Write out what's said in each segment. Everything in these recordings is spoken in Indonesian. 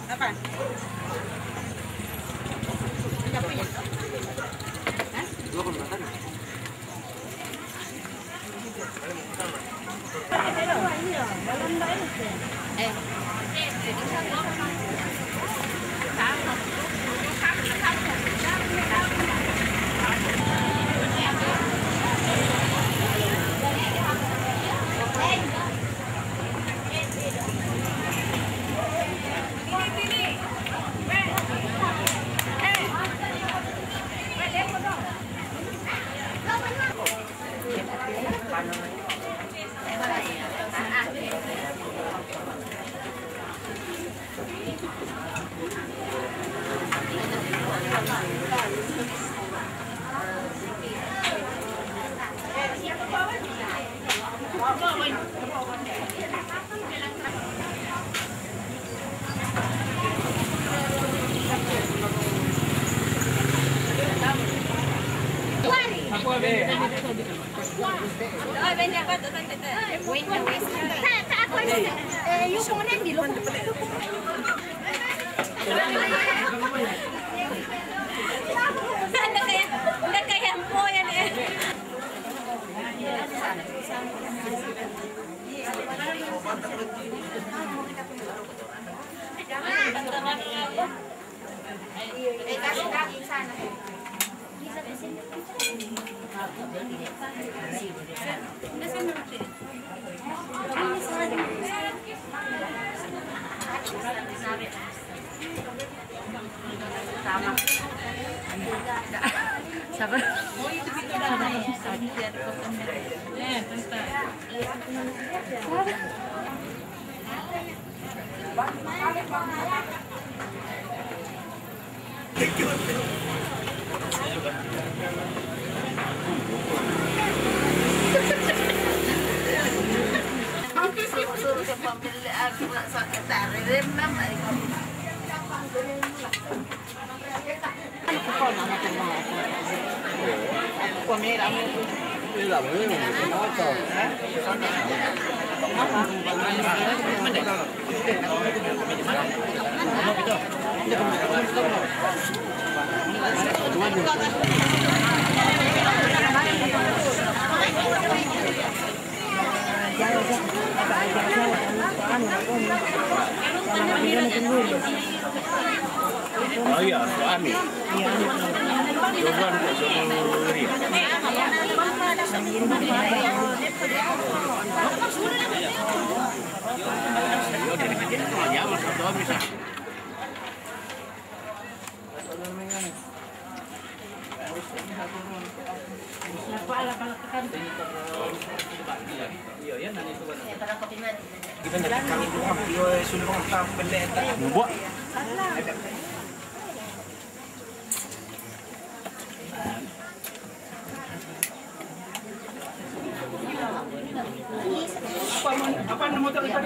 Apa? Enggak punya. Hah? Dua pembuatan. Sabar. Oh iya, suami. Jodoh kita nak kami tu dia sudah orang pendek tak buat. Apa nama motor itu?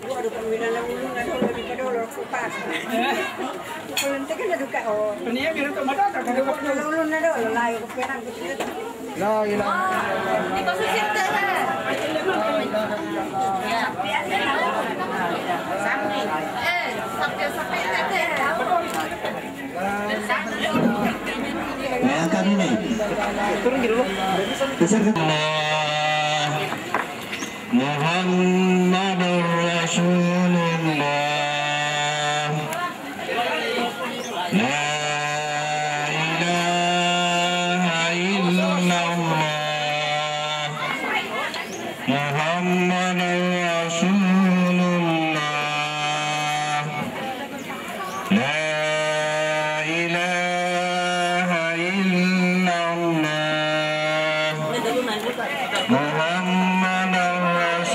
Ada perwira lalu ada lebih pada orang kupas. Kalau nanti kan ada kat oh. Ini yang biru tu mana tak ada apa. Lalu ada lain keperang kita. La ilah. Di kosong siapa lah. Sampai. Sampai Bayangkan ini. Turun dulu. Muhammadur Rasulullah. La ilaha illallah. Muhammadur Rasulullah. La ilaha illallah. Muhammadur Rasulullah.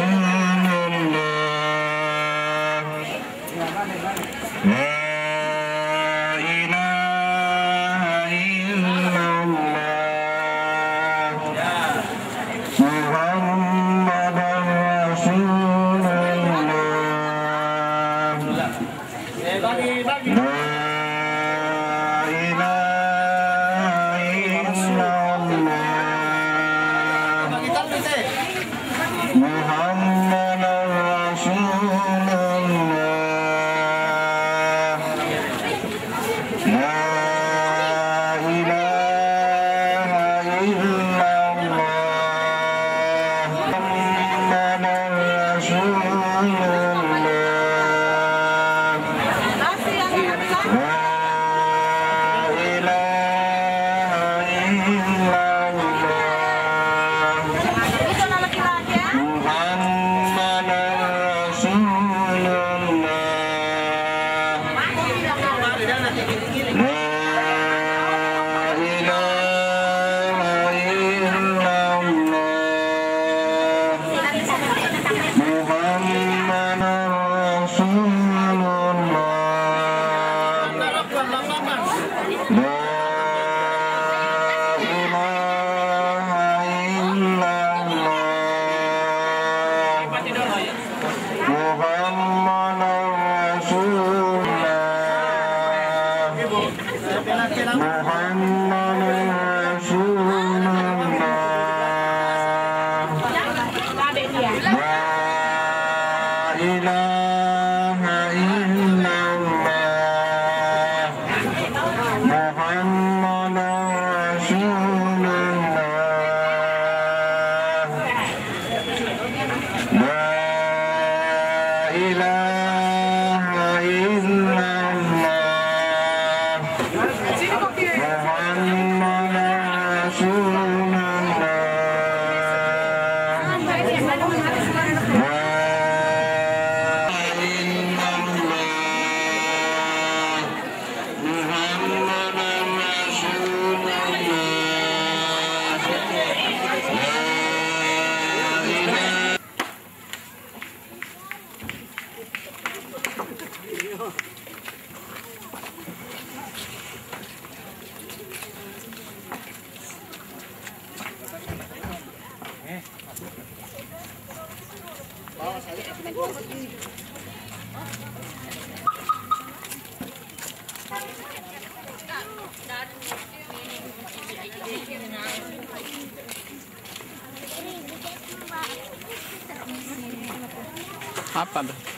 Apa tuh?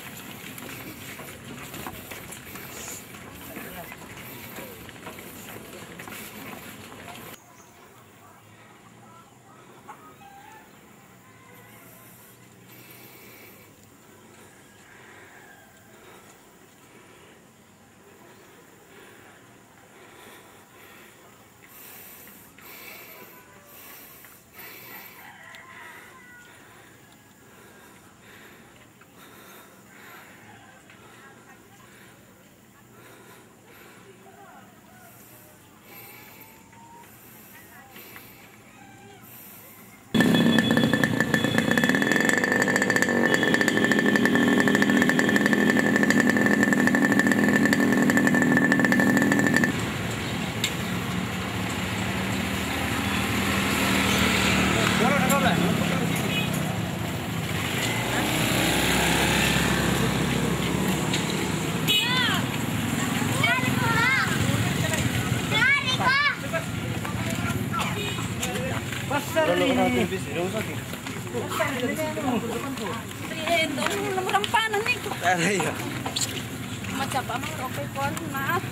Macam apa oke kon nah.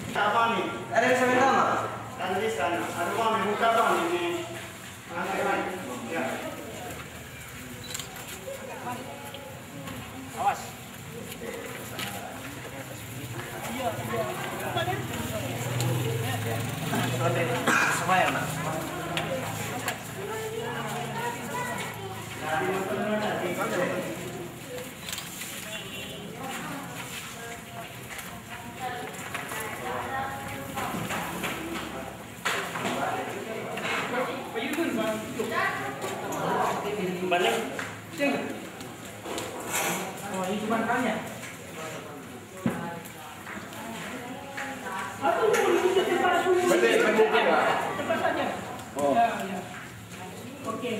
Apa nih? Ada yang saya minta mas? Ada di sana. Ada apa nih? Buka apa nih? Ini. Ya. Awas. Semua ya mas. Balik. Oh, ini cuma tanya. Cepat saja. Oh. Ya. Oke.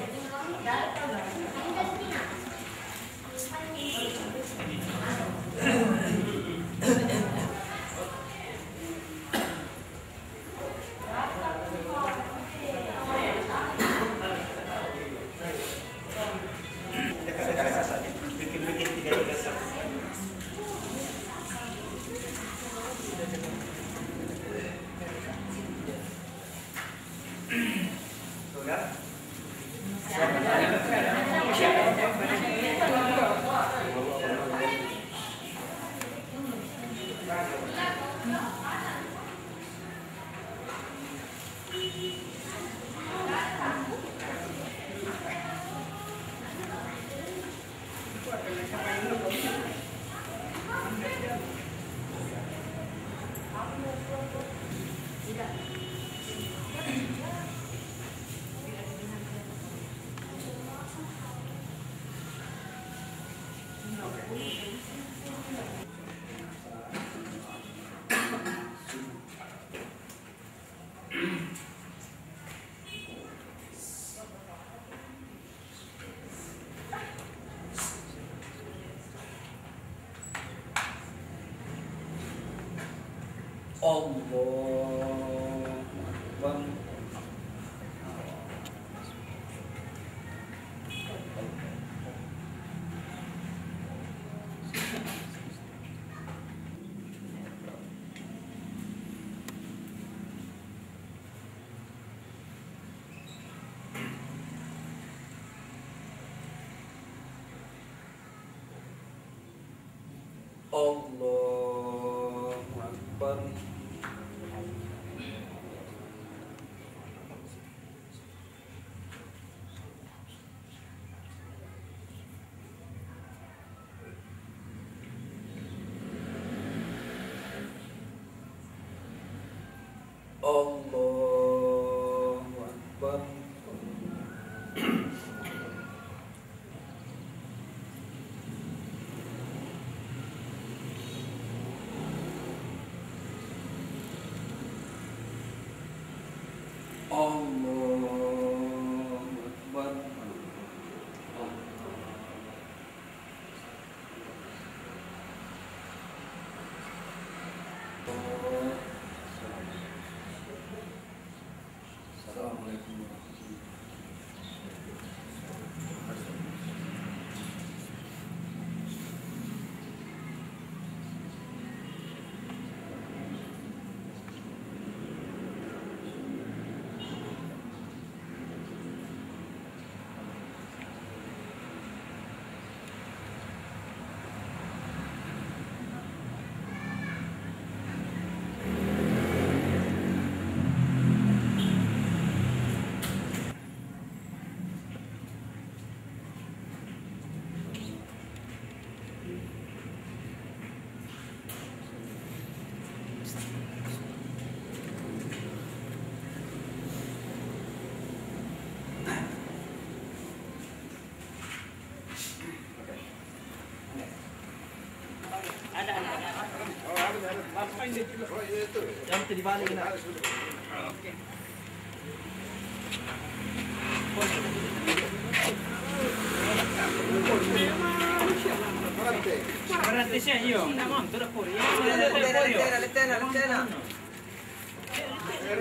Allahu Akbar. Allahu Akbar. Allahu Akbar. Allahu Akbar. Assalamualaikum warahmatullahi Yang itu dibalik nak. Okey. Berarti saya iyo. Namam tu dah pori. Letena.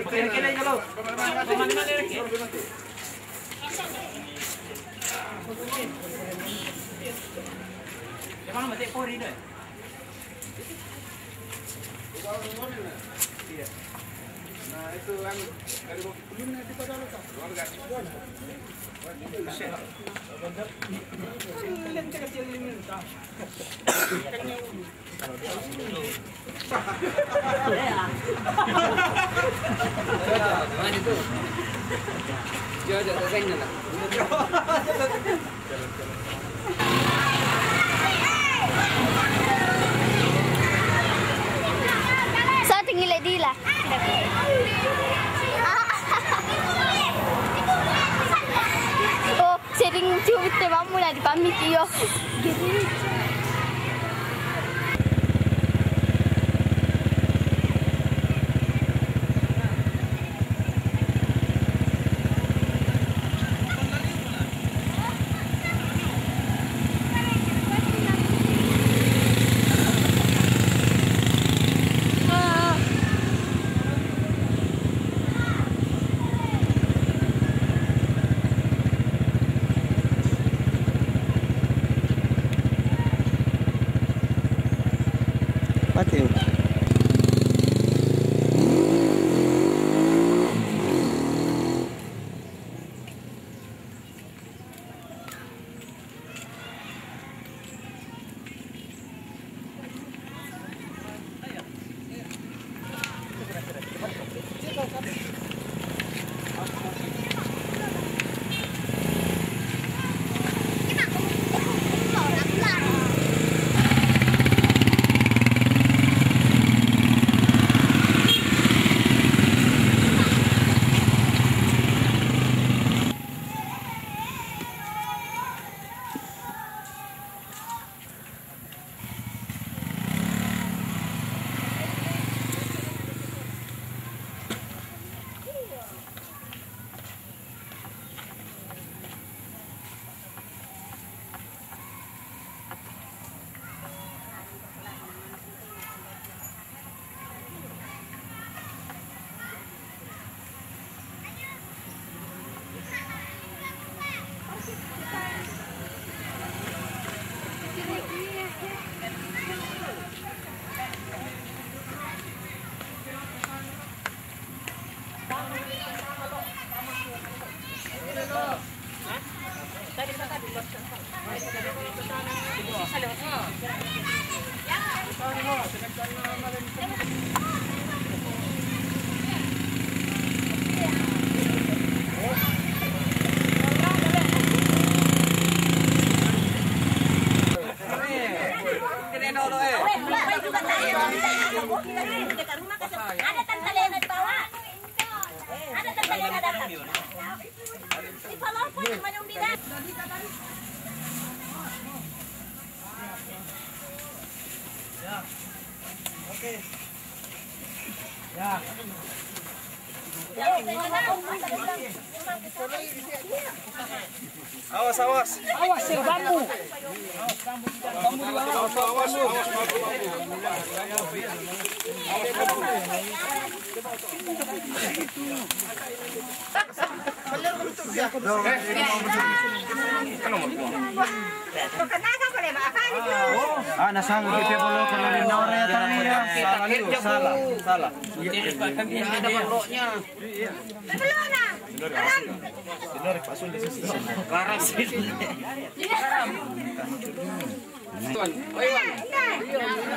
Okey, kena kalau. Mana lagi? Jangan mati pori dah. Iya. Nah itu kan dari belum nanti pada letak. Keluarga. Kecil-kecil ini. Itu. Jojo selesai lah. Sa tingin dila. Oh, sering cubit teman mula di pamit iyo. Ada tante Lena di bawah. Ada tante Lena datang. Di bawah pun cuma yang bilang. Ya. Oke. Ya. Awas, awas. Awas ya bambu. Awas. Ah, nasanggup kita belum kena minore salah. Salah. Ada baloknya. Minore pasun di situ. Laras.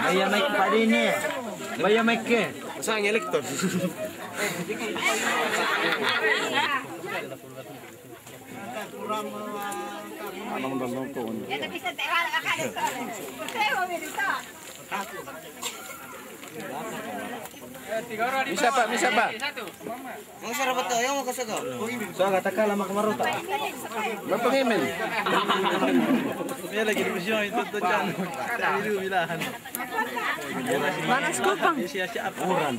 Bayar mic Pak ini. Bayar mic ke. Sang elektron. Bisa Pak. Mau sarabat to, yang mau kasago. So katakan lama kemaruta. Bapak Hemen. Dia lagi di museum itu tuh Chan. Itu bilahan. Panas kopang. Sia-sia aturan.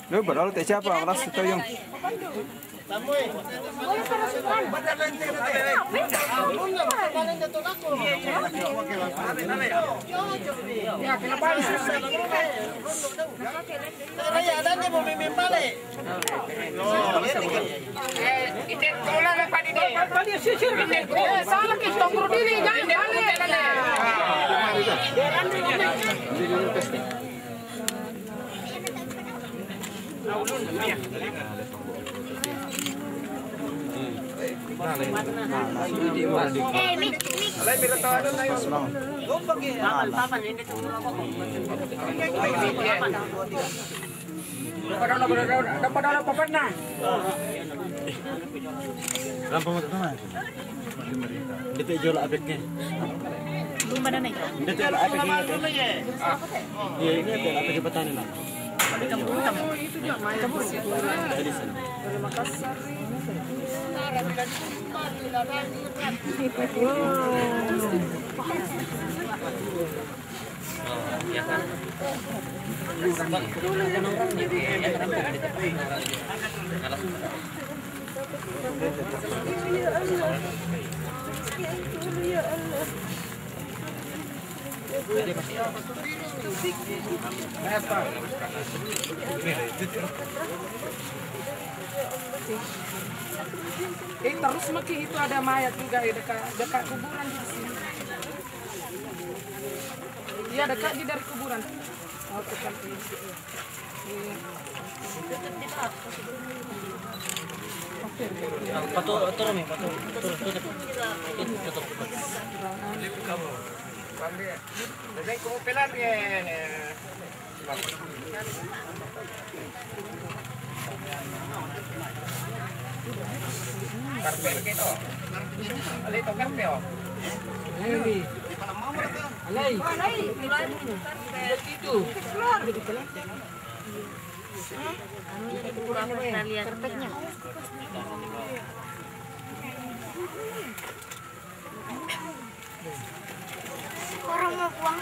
Lu baru teh siapa? Kelas itu yang Detik jual abeknya. Belum ada naik. Detik abeknya. Iya ini ada abek petani lah. Dari sana. Terus makin itu ada mayat juga ya dekat kuburan di sini. Iya dekat di dari kuburan. Oh, dekat. Orang mau buang.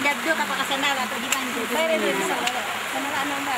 Jaddo kapag kasana atau di mana? Bayar dia bisa. Sana ano ba?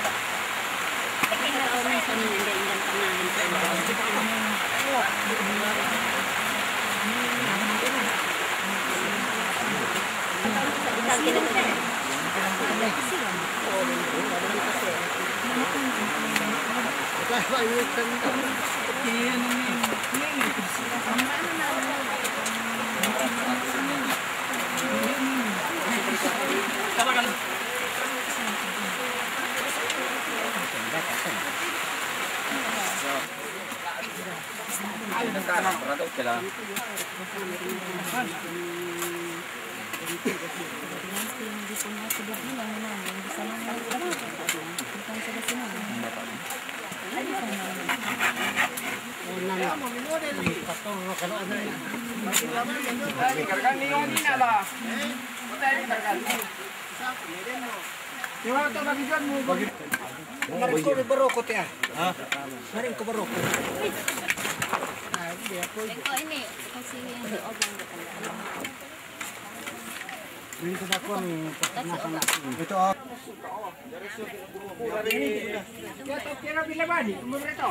Maring ko berokot ya. Maring ko berokot. Tengok ini, kasi ini obang Ini ko ako ito. Kira bila bani, umur ito.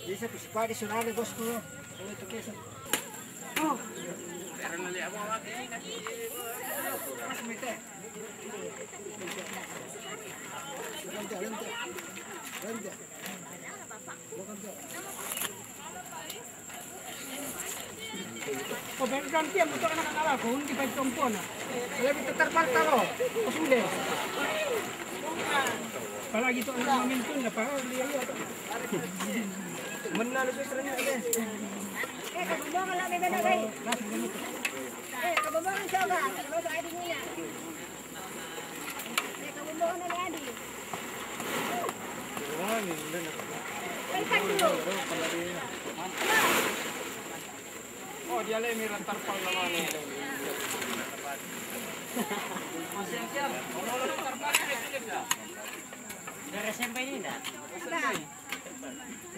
Bisa pisipadi sunali bos ko. Ito kesa. Oh. Pero nali ako awak ini na. Mas mete. Lente. Oh, pero ganti ang buto anak-anak ko, hindi pa itompo na. Lebih terparta lo. Pasule. Palagi to ang momentum na pa. Menalo ko sa niya guys. Kababongan lang may benagay. Kababongan siya ba? Ano ba ID niya? Kababongan na ID. Oh, dia le miran tarpal naman eh. Siap. Dari SMP ini enggak?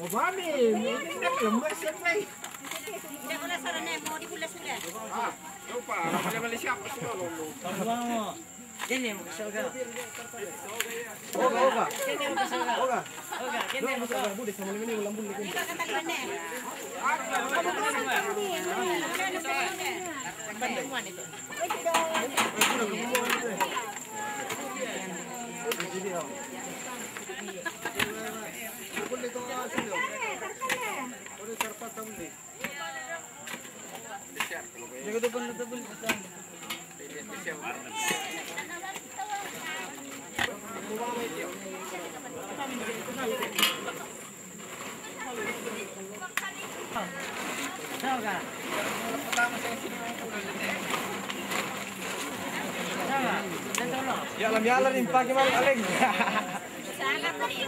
Oh, bami. Lemas SMP. Tidak boleh sarana mau dibulas enggak? Ah, lupa. Boleh balik siapa sudah lo. Vamos. Ini mau kesoga. Oga. Kene mau kesoga. Bude sama ini lambun ni. Ini kata mana? Jaga depan betul. Jalan-jalan nih pagi malam Aleng. Sangat tadi.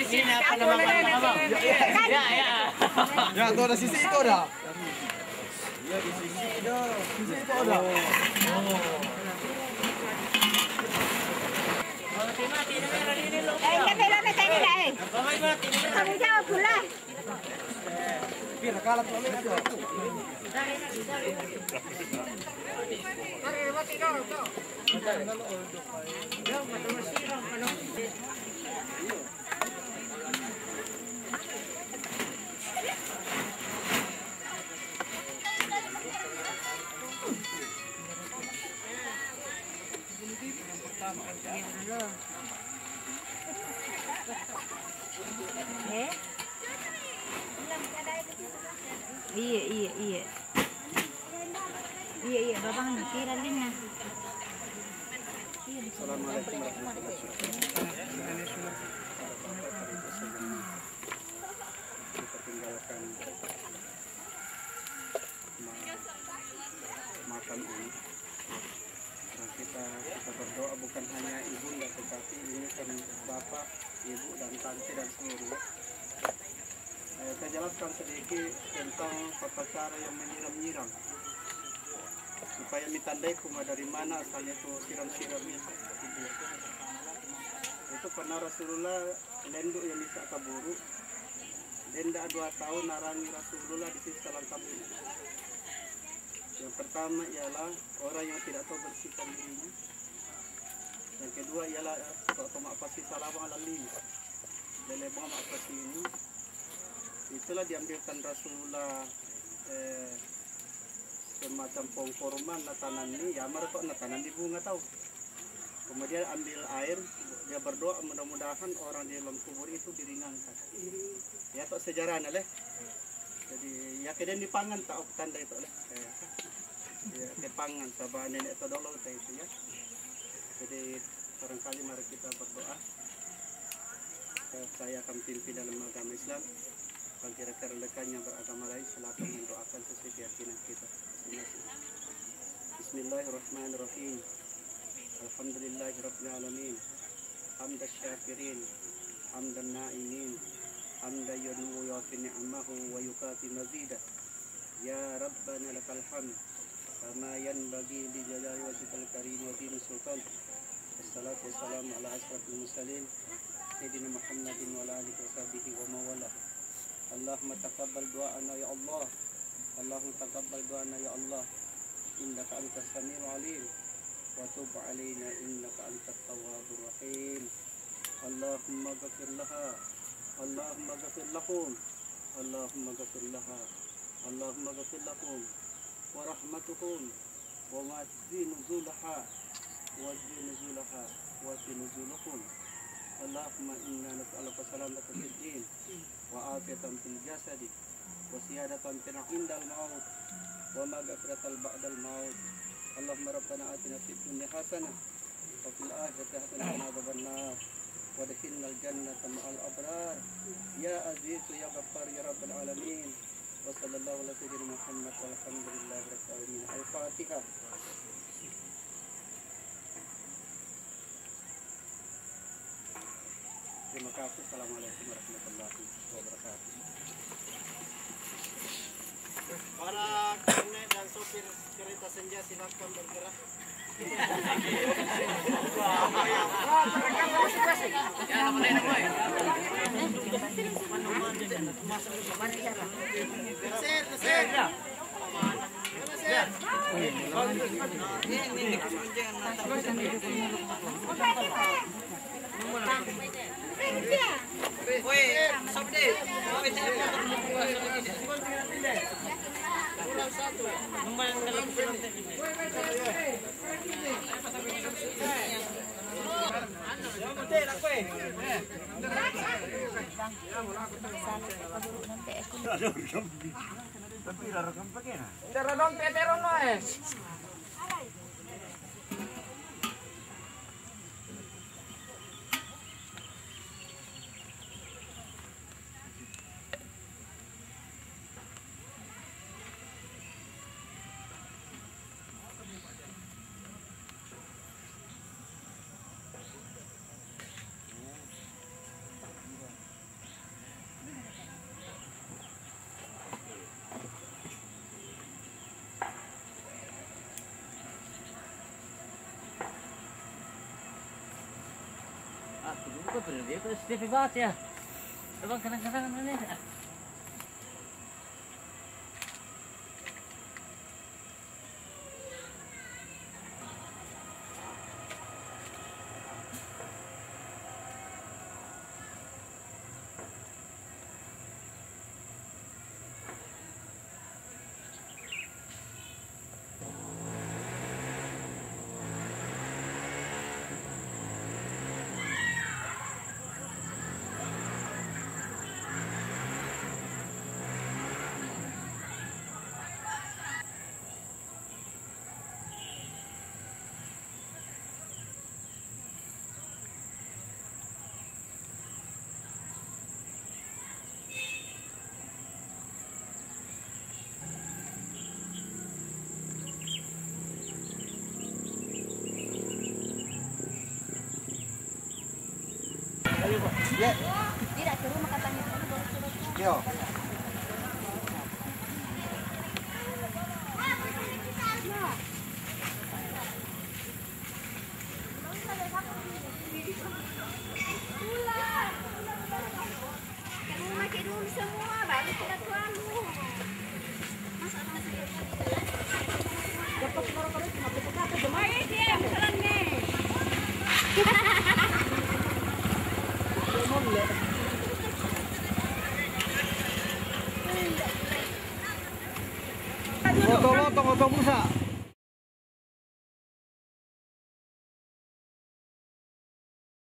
Ini apa nama? Ya, tuh ada sisi itu ada. Ya, di sisi ada. Sisi itu ada. Kami tadi dah. Kamu jawab pula. Pira kalat oleh itu. Kiralin na. Assalamualaikum warahmatullahi wabarakatuh. Kita tinggalkan makan ini. Nah, kita berdoa bukan hanya ibunda tetapi ini kan bapak, ibu dan tante dan seluruh. Saya jelaskan sedikit tentang tata cara yang menyiram-nyiram supaya ditandai dari mana asalnya itu siram-siramnya. Itu pernah Rasulullah lenduk yang bisa kaburu. Denda 2 tahun narangi Rasulullah di sisi salam kabur. Yang pertama ialah orang yang tidak tahu bersihkan dirinya. Yang kedua ialah atau maafasi salawah ala lili. Lelebang maafasi ini. Itulah diambilkan Rasulullah semacam pohon korman natanan ini, ya mereka natanan di bunga tahu. Kemudian ambil air, dia berdoa mudah-mudahan orang di dalam kubur itu diringankan. Ya tak sejarahnya leh. Jadi ya kemudian dipangan tak tanda itu leh. Ya kepangan sabah nenek itu dulu itu ya. Jadi barangkali mari kita berdoa. Saya akan pimpin dalam agama Islam. Kira-kira rekan yang beragama lain silakan mendoakan sesuai keyakinan kita. Bismillahirrahmanirrahim. Alhamdulillahirabbil alamin. Hamdan syakirin, hamdan na'imin, hamdan yadnu wa yafi ni'amahu wa yukafi mazidah. Ya Rabbana lakal hamd kama yanbaghi li jalali wajhikal karim wa din sultan. Wassalatu wassalamu ala asrafil mursalin sayyidina Muhammadin wa ala alihi wa sahbihi wa mawala. Allahumma taqabbal du'ana ya Allah. Allahumma taqabbal du'ana ya Allah. Innaka antas samiul alim wa tub alaina innaka antat tawwabur rahim. Allahumma ghfir laha. Allahumma ghfir lahum. Allahumma ghfir laha. Allahumma ghfir lahum wa rahmatuhum wa wa'zi nuzulaha wa wa'zi nuzulaha wa wa'zi nuzulahum. Allahumma inna nas'aluka salamatan fid din wa afiyatan fil jasadi wa siyadatan fil indal maut wa maghfiratan ba'dal maut. Allahumma rabbana atina fid dunya hasanah wa fil akhirati hasanah wa qina adzabannar wa adkhilnal jannata ma'al abrar ya aziz ya ghaffar ya rabbal alamin. Wa sallallahu ala sayyidina Muhammad walhamdulillahi rabbil alamin. Al-Fatihah. Terima kasih. Assalamualaikum warahmatullahi wabarakatuh. Para kernet dan sopir kereta senja silakan bergerak. Bukan benar dia kok Stevie banget ya. Abang kadang-kadang aneh. Ya. Tidak ke rumah katanya dulu baru suruh. Yo. Semua baru kita lalu. Otong busa.